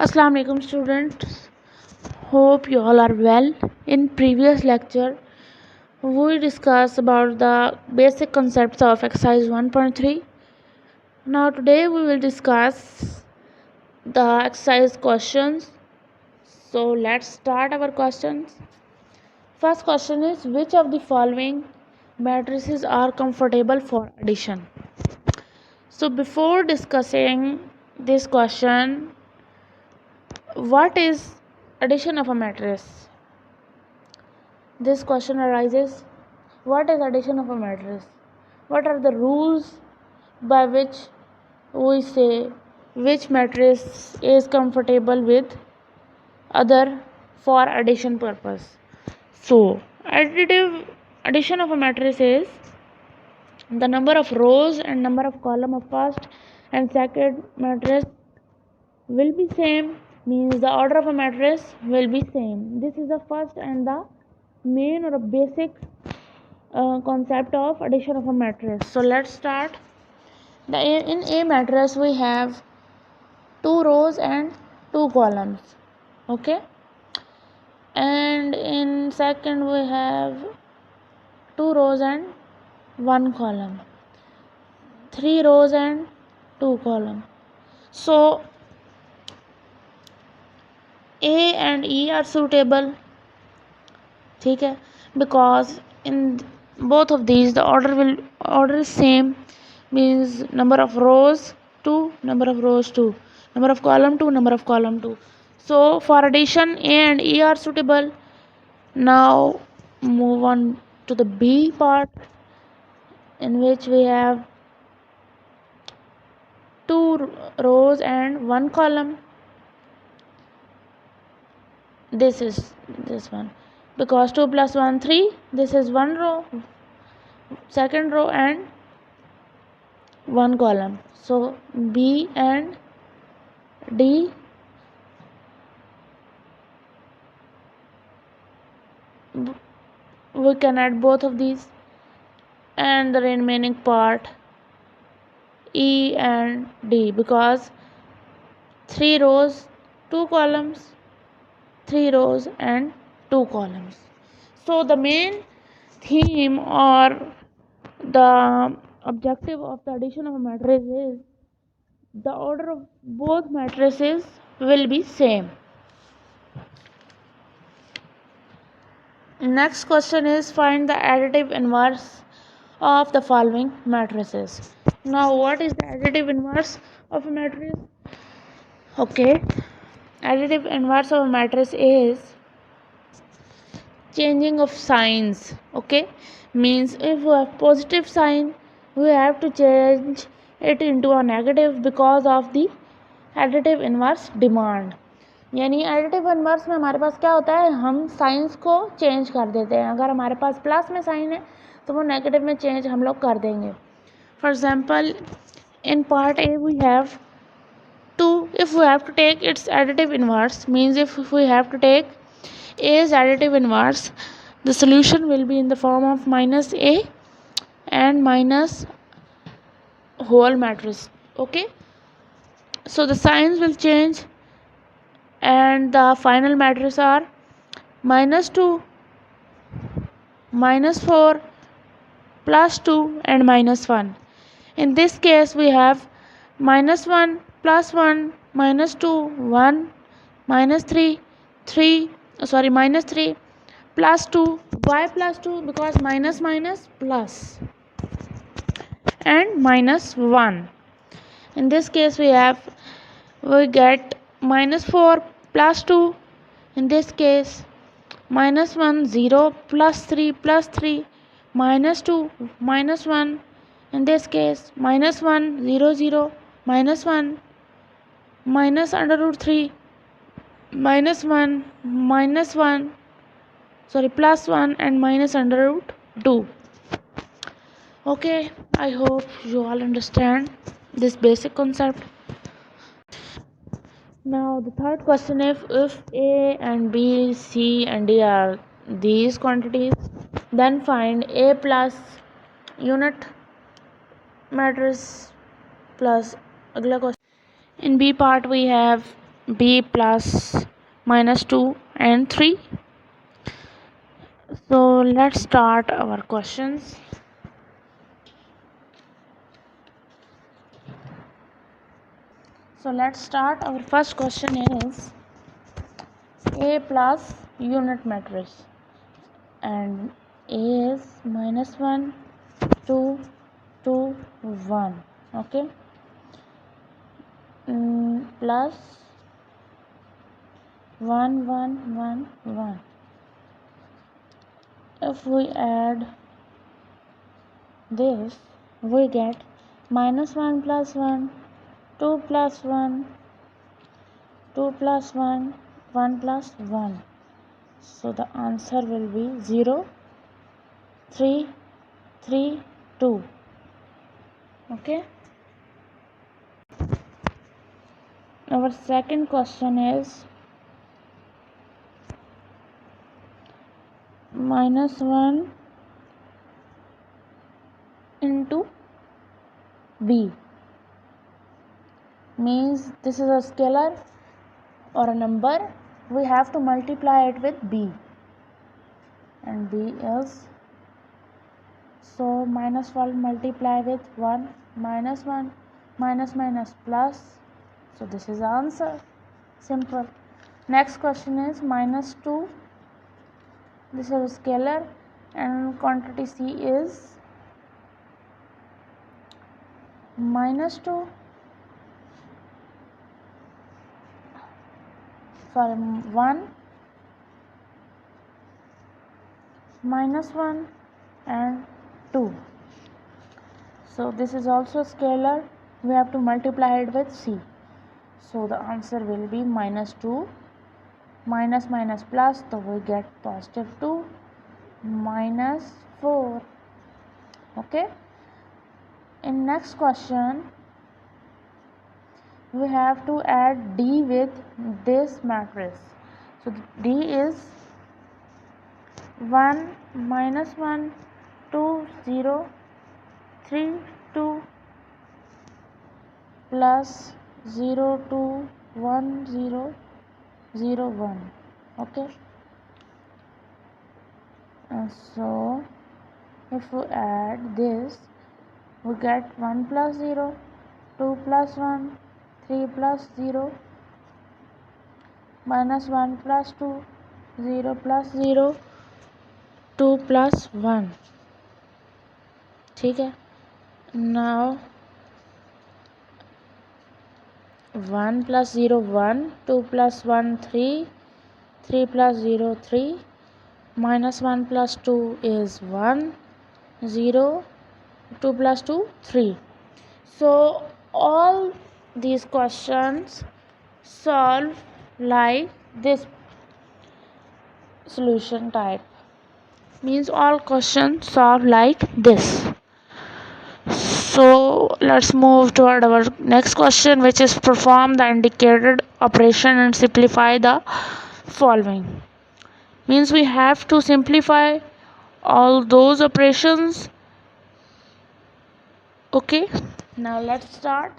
Assalamu alaikum students. Hope you all are well. In previous lecture we discussed about the basic concepts of exercise 1.3. Now today we will discuss the exercise questions. So let's start our questions. First question is, which of the following matrices are comfortable for addition? So before discussing this question, what is addition of a matrix? This question arises, what is addition of a matrix? What are the rules by which we say which matrix is comfortable with other for addition purpose? So addition of a matrix is the number of rows and number of column of first and second matrix will be same, means the order of a matrix will be same. This is the first and the main or a basic concept of addition of a matrix. So let's start. In a matrix we have 2 rows and 2 columns, okay, and in second we have 2 rows and 1 column, 3 rows and 2 column. So A and E are suitable, ठीक है, because in both of these the order is same, means number of rows 2, number of rows 2, number of column 2, number of column 2. So for addition A and E are suitable. Now move on to the B part, in which we have 2 rows and 1 column. This is this one, because 2 plus 1 3, this is 1 row, second row and 1 column. So B and D we can add both of these, and the remaining part E and D, because 3 rows 2 columns, 3 rows and 2 columns. So the main theme or the objective of the addition of a matrix is the order of both matrices will be same. Next question is, find the additive inverse of the following matrices. Now what is the additive inverse of a matrix? Okay, additive inverse of a matrix is changing of signs. Okay, means if we have positive sign we have to change it into a negative because of the additive inverse demand. यानी additive inverse में हमारे पास क्या होता है, हम science को change कर देते हैं. अगर हमारे पास प्लस में साइन है तो वो नेगेटिव में चेंज हम लोग कर देंगे. For example in part A we have 2. If we have to take its additive inverse, means if we have to take A's additive inverse, the solution will be in the form of minus A and minus whole matrix. Okay, so the signs will change and the final matrices are minus 2, minus 4, plus 2 and minus 1. In this case we have minus 1, plus 1, minus 2, 1, minus 3, minus 3, plus 2. Why plus 2? Because minus minus plus, and minus 1. In this case we get minus 4 plus 2. In this case minus 1 0 plus 3 minus 2 minus 1. In this case minus 1 0 0 minus 1 minus under root 3 minus 1 minus 1 plus 1 and minus under root 2. Okay, I hope you all understand this basic concept. Now the third question is, if A and B, C and D are these quantities, then find A plus unit matrix plus. अगला question. In B part we have b plus minus 2 and 3. So let's start our questions. So let's start. Our first question is a plus unit matrix, and a is minus 1 2 2 1. Okay. Plus 1 1 1 1. If we add this, we get minus 1 plus 1 2 plus 1 2 plus 1 1 plus 1. So the answer will be 0 3 3 2. Okay. Our second question is minus 1 into b, means this is a scalar or a number. We have to multiply it with b, and b is, so minus 1 multiply with 1 minus 1 minus minus plus, so this is the answer. Simple. Next question is minus 2. This is a scalar and quantity c is minus 2, sorry 1 minus 1 and 2. So this is also scalar. We have to multiply it with c. So the answer will be minus 2 minus minus plus, so we get positive 2 minus 4. Okay. In next question, we have to add d with this matrix. So d is 1 minus 1 2 0 3 2 plus 0 2 1 0 0 1. Okay. So if we add this, we get 1 plus 0 2 plus 1 3 plus 0 minus 1 plus 2 0 plus 0 2 plus 1. ठीक है. Now 1 plus 0 1 2 plus 1 3 3 plus 0 3 minus 1 plus 2 is 1 0 2 plus 2 3. So all these questions solve like this solution type, means all questions solve like this. So let's move toward our next question, which is perform the indicated operation and simplify the following. Means we have to simplify all those operations. Okay, now let's start.